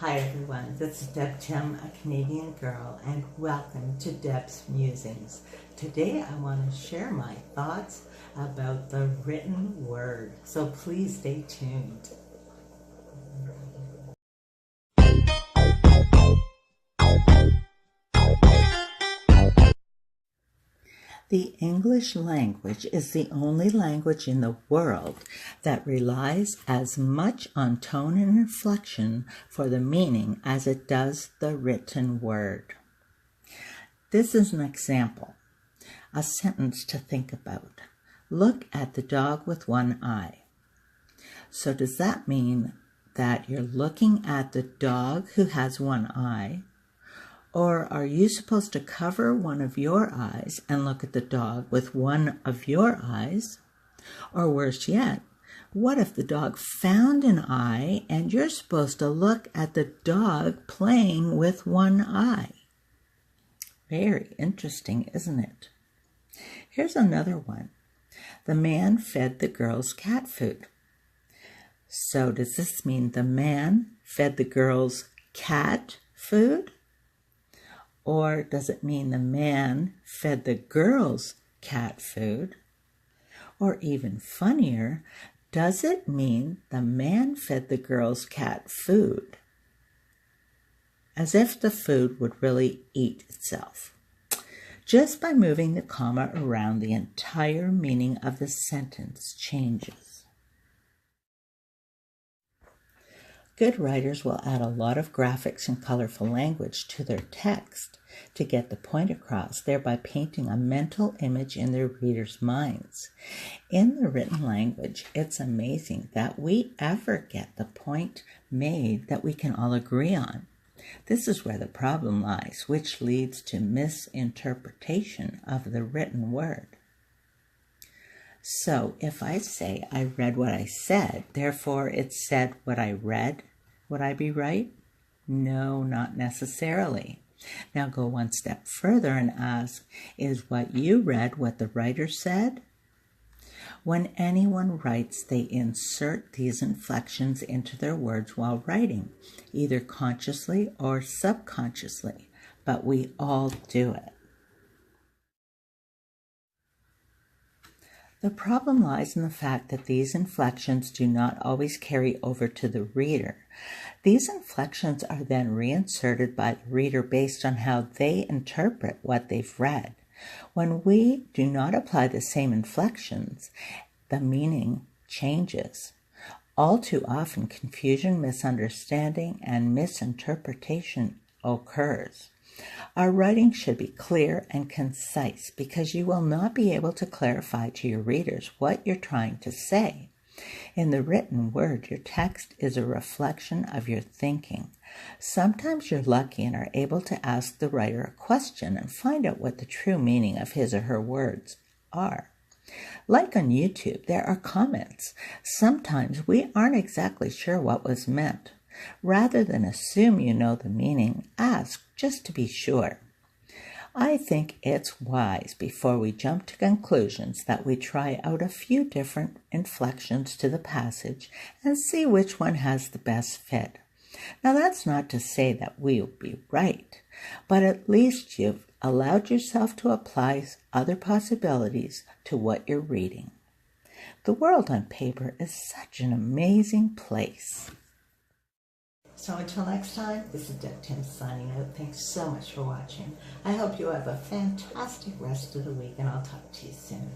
Hi everyone, this is Deb Tim, a Canadian girl, and welcome to Deb's Musings. Today I want to share my thoughts about the written word, so please stay tuned. The English language is the only language in the world that relies as much on tone and inflection for the meaning as it does the written word. This is an example, a sentence to think about. Look at the dog with one eye. So does that mean that you're looking at the dog who has one eye? Or are you supposed to cover one of your eyes and look at the dog with one of your eyes? Or worse yet, what if the dog found an eye and you're supposed to look at the dog playing with one eye? Very interesting, isn't it? Here's another one. The man fed the girls cat food. So does this mean the man fed the girls cat food? Or does it mean the man fed the girls cat food? Or even funnier, does it mean the man fed the girls cat food? As if the food would really eat itself. Just by moving the comma around, the entire meaning of the sentence changes. Good writers will add a lot of graphics and colorful language to their text to get the point across, thereby painting a mental image in their readers' minds. In the written language, it's amazing that we ever get the point made that we can all agree on. This is where the problem lies, which leads to misinterpretation of the written word. So if I say I read what I said, therefore it said what I read, would I be right? No, not necessarily. Now go one step further and ask, is what you read what the writer said? When anyone writes, they insert these inflections into their words while writing, either consciously or subconsciously, but we all do it. The problem lies in the fact that these inflections do not always carry over to the reader. These inflections are then reinserted by the reader based on how they interpret what they've read. When we do not apply the same inflections, the meaning changes. All too often, confusion, misunderstanding, and misinterpretation occurs. Our writing should be clear and concise because you will not be able to clarify to your readers what you're trying to say. In the written word, your text is a reflection of your thinking. Sometimes you're lucky and are able to ask the writer a question and find out what the true meaning of his or her words are. Like on YouTube, there are comments. Sometimes we aren't exactly sure what was meant. Rather than assume you know the meaning, ask just to be sure. I think it's wise before we jump to conclusions that we try out a few different inflections to the passage and see which one has the best fit. Now that's not to say that we'll be right, but at least you've allowed yourself to apply other possibilities to what you're reading. The world on paper is such an amazing place. So until next time, this is Deb Tim signing out. Thanks so much for watching. I hope you have a fantastic rest of the week, and I'll talk to you soon.